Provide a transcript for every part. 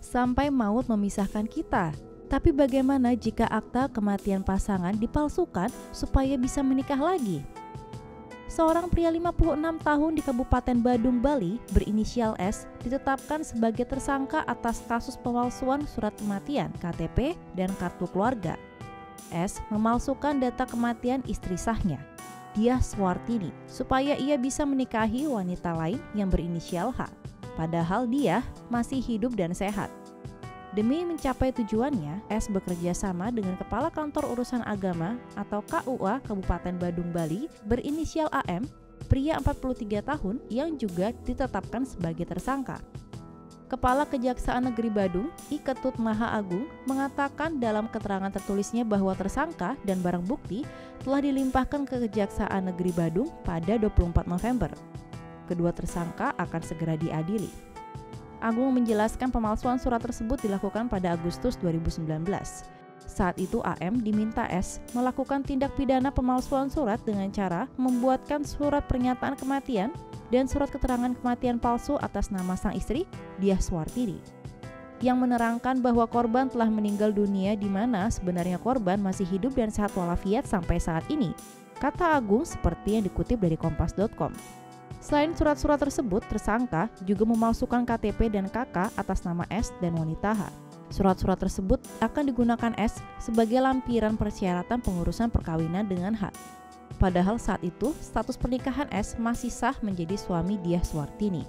sampai maut memisahkan kita. Tapi bagaimana jika akta kematian pasangan dipalsukan supaya bisa menikah lagi? Seorang pria 56 tahun di Kabupaten Badung, Bali, berinisial S, ditetapkan sebagai tersangka atas kasus pemalsuan surat kematian, KTP, dan kartu keluarga. S memalsukan data kematian istri sahnya, Diah Swartini, supaya ia bisa menikahi wanita lain yang berinisial H. Padahal dia masih hidup dan sehat. Demi mencapai tujuannya, S bekerja sama dengan Kepala Kantor Urusan Agama atau KUA Kabupaten Badung, Bali, berinisial AM, pria 43 tahun yang juga ditetapkan sebagai tersangka. Kepala Kejaksaan Negeri Badung, I Ketut Maha Agung, mengatakan dalam keterangan tertulisnya bahwa tersangka dan barang bukti telah dilimpahkan ke Kejaksaan Negeri Badung pada 24 November. Kedua tersangka akan segera diadili. Agung menjelaskan pemalsuan surat tersebut dilakukan pada Agustus 2019. Saat itu AM diminta S melakukan tindak pidana pemalsuan surat dengan cara membuatkan surat pernyataan kematian dan surat keterangan kematian palsu atas nama sang istri, Diah Swartini, yang menerangkan bahwa korban telah meninggal dunia di mana sebenarnya korban masih hidup dan sehat walafiat sampai saat ini, kata Agung seperti yang dikutip dari kompas.com. Selain surat-surat tersebut, tersangka juga memalsukan KTP dan KK atas nama S dan wanita H. Surat-surat tersebut akan digunakan S sebagai lampiran persyaratan pengurusan perkawinan dengan H. Padahal saat itu, status pernikahan S masih sah menjadi suami Diah Swartini.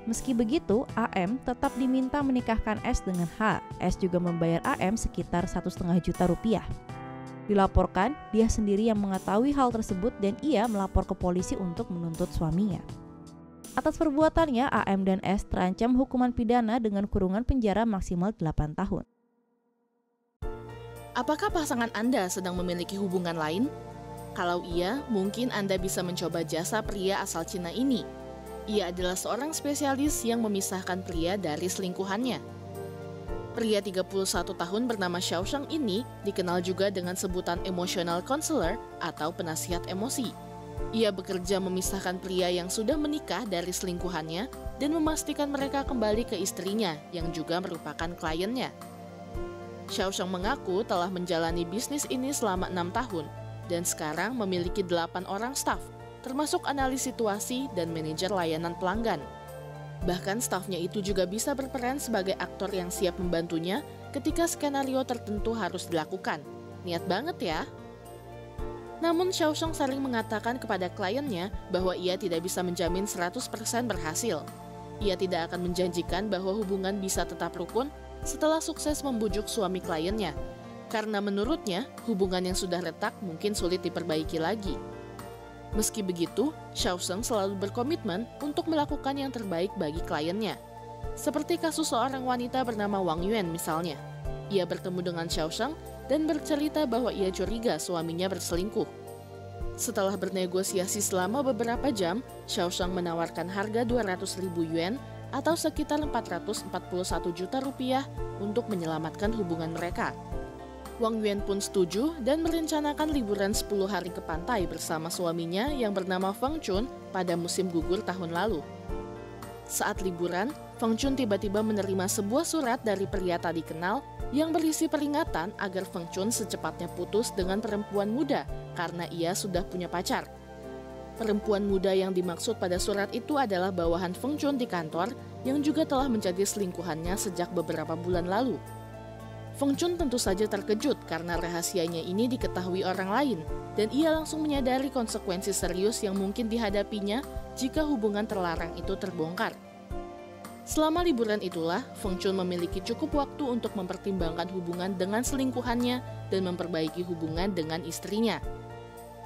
Meski begitu, AM tetap diminta menikahkan S dengan H. S juga membayar AM sekitar 1,5 juta rupiah. Dilaporkan, dia sendiri yang mengetahui hal tersebut dan ia melapor ke polisi untuk menuntut suaminya. Atas perbuatannya, AM dan S terancam hukuman pidana dengan kurungan penjara maksimal 8 tahun. Apakah pasangan Anda sedang memiliki hubungan lain? Kalau iya, mungkin Anda bisa mencoba jasa pria asal Cina ini. Ia adalah seorang spesialis yang memisahkan pria dari selingkuhannya. Pria 31 tahun bernama Xiao Sheng ini dikenal juga dengan sebutan emotional counselor atau penasihat emosi. Ia bekerja memisahkan pria yang sudah menikah dari selingkuhannya dan memastikan mereka kembali ke istrinya yang juga merupakan kliennya. Xiao Sheng mengaku telah menjalani bisnis ini selama 6 tahun dan sekarang memiliki 8 orang staf, termasuk analis situasi dan manajer layanan pelanggan. Bahkan stafnya itu juga bisa berperan sebagai aktor yang siap membantunya ketika skenario tertentu harus dilakukan. Niat banget ya. Namun Xiao Sheng sering mengatakan kepada kliennya bahwa ia tidak bisa menjamin 100% berhasil. Ia tidak akan menjanjikan bahwa hubungan bisa tetap rukun setelah sukses membujuk suami kliennya. Karena menurutnya, hubungan yang sudah retak mungkin sulit diperbaiki lagi. Meski begitu, Xiao Sheng selalu berkomitmen untuk melakukan yang terbaik bagi kliennya. Seperti kasus seorang wanita bernama Wang Yuan misalnya. Ia bertemu dengan Xiao Sheng dan bercerita bahwa ia curiga suaminya berselingkuh. Setelah bernegosiasi selama beberapa jam, Xiao Sheng menawarkan harga 200.000 yuan atau sekitar 441 juta rupiah untuk menyelamatkan hubungan mereka. Wang Yuan pun setuju dan merencanakan liburan 10 hari ke pantai bersama suaminya yang bernama Feng Chun pada musim gugur tahun lalu. Saat liburan, Feng Chun tiba-tiba menerima sebuah surat dari pria tadi kenal yang berisi peringatan agar Feng Chun secepatnya putus dengan perempuan muda karena ia sudah punya pacar. Perempuan muda yang dimaksud pada surat itu adalah bawahan Feng Chun di kantor yang juga telah menjadi selingkuhannya sejak beberapa bulan lalu. Feng Chun tentu saja terkejut karena rahasianya ini diketahui orang lain dan ia langsung menyadari konsekuensi serius yang mungkin dihadapinya jika hubungan terlarang itu terbongkar. Selama liburan itulah, Feng Chun memiliki cukup waktu untuk mempertimbangkan hubungan dengan selingkuhannya dan memperbaiki hubungan dengan istrinya.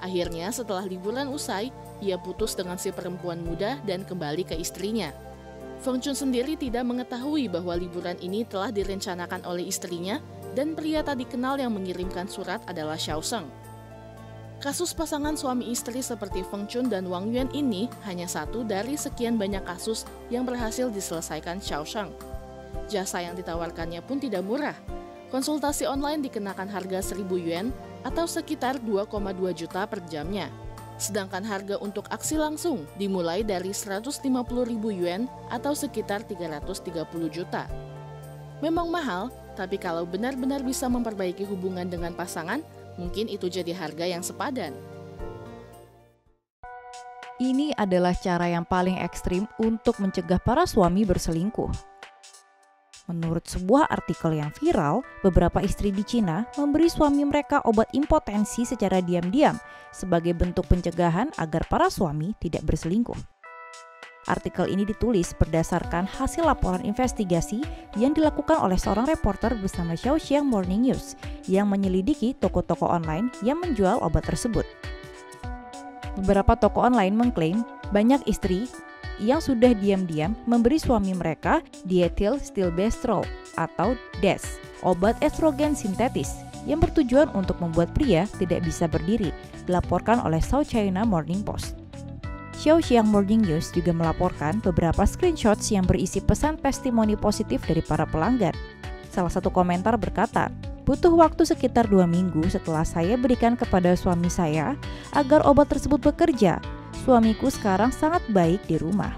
Akhirnya setelah liburan usai, ia putus dengan si perempuan muda dan kembali ke istrinya. Feng Chun sendiri tidak mengetahui bahwa liburan ini telah direncanakan oleh istrinya dan pria tadi kenal yang mengirimkan surat adalah Xiao Sheng. Kasus pasangan suami istri seperti Feng Chun dan Wang Yuan ini hanya satu dari sekian banyak kasus yang berhasil diselesaikan Xiao Sheng. Jasa yang ditawarkannya pun tidak murah. Konsultasi online dikenakan harga 1.000 yuan atau sekitar 2,2 juta per jamnya. Sedangkan harga untuk aksi langsung dimulai dari 150.000 yuan atau sekitar 330 juta. Memang mahal, tapi kalau benar-benar bisa memperbaiki hubungan dengan pasangan, mungkin itu jadi harga yang sepadan. Ini adalah cara yang paling ekstrim untuk mencegah para suami berselingkuh. Menurut sebuah artikel yang viral, beberapa istri di Cina memberi suami mereka obat impotensi secara diam-diam sebagai bentuk pencegahan agar para suami tidak berselingkuh. Artikel ini ditulis berdasarkan hasil laporan investigasi yang dilakukan oleh seorang reporter bersama Shaoxiang Morning News yang menyelidiki toko-toko online yang menjual obat tersebut. Beberapa toko online mengklaim banyak istri yang sudah diam-diam memberi suami mereka diethylstilbestrol atau DES, obat estrogen sintetis yang bertujuan untuk membuat pria tidak bisa berdiri, dilaporkan oleh South China Morning Post. Shaoxiang Morning News juga melaporkan beberapa screenshots yang berisi pesan testimoni positif dari para pelanggan. Salah satu komentar berkata, "Butuh waktu sekitar 2 minggu setelah saya berikan kepada suami saya agar obat tersebut bekerja. Suamiku sekarang sangat baik di rumah."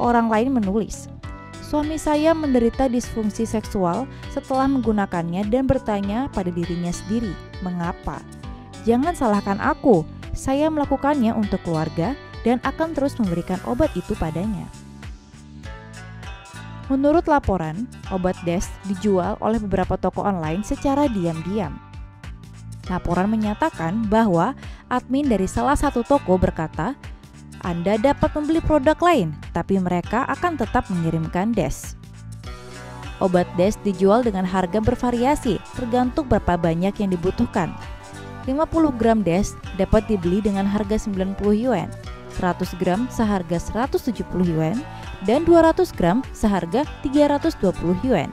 Orang lain menulis, "Suami saya menderita disfungsi seksual setelah menggunakannya dan bertanya pada dirinya sendiri, mengapa? Jangan salahkan aku, saya melakukannya untuk keluarga dan akan terus memberikan obat itu padanya." Menurut laporan, obat DES dijual oleh beberapa toko online secara diam-diam. Laporan menyatakan bahwa admin dari salah satu toko berkata, "Anda dapat membeli produk lain, tapi mereka akan tetap mengirimkan DES." Obat DES dijual dengan harga bervariasi, tergantung berapa banyak yang dibutuhkan. 50 gram DES dapat dibeli dengan harga 90 yuan, 100 gram seharga 170 yuan, dan 200 gram seharga 320 yuan.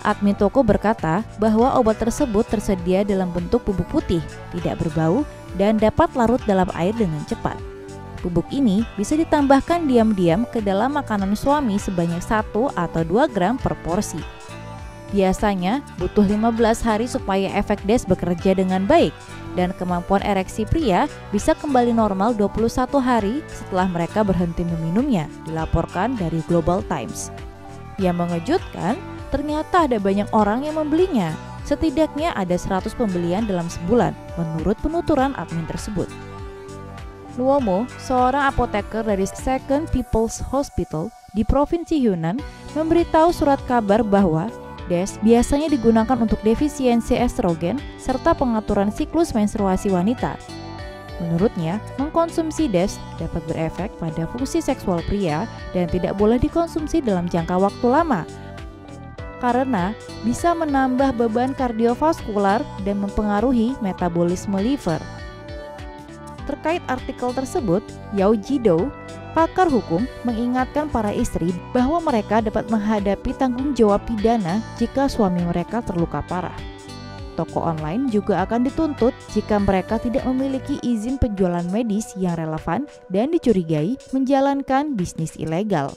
Admin toko berkata bahwa obat tersebut tersedia dalam bentuk bubuk putih, tidak berbau, dan dapat larut dalam air dengan cepat. Bubuk ini bisa ditambahkan diam-diam ke dalam makanan suami sebanyak 1 atau 2 gram per porsi. Biasanya butuh 15 hari supaya efek DES bekerja dengan baik, dan kemampuan ereksi pria bisa kembali normal 21 hari setelah mereka berhenti meminumnya, dilaporkan dari Global Times. Yang mengejutkan, ternyata ada banyak orang yang membelinya. Setidaknya ada 100 pembelian dalam sebulan, menurut penuturan admin tersebut. Luomo, seorang apoteker dari Second People's Hospital di Provinsi Yunnan, memberitahu surat kabar bahwa DES biasanya digunakan untuk defisiensi estrogen serta pengaturan siklus menstruasi wanita. Menurutnya, mengkonsumsi DES dapat berefek pada fungsi seksual pria dan tidak boleh dikonsumsi dalam jangka waktu lama, karena bisa menambah beban kardiovaskular dan mempengaruhi metabolisme liver. Terkait artikel tersebut, Yao Jidou, pakar hukum, mengingatkan para istri bahwa mereka dapat menghadapi tanggung jawab pidana jika suami mereka terluka parah. Toko online juga akan dituntut jika mereka tidak memiliki izin penjualan medis yang relevan dan dicurigai menjalankan bisnis ilegal.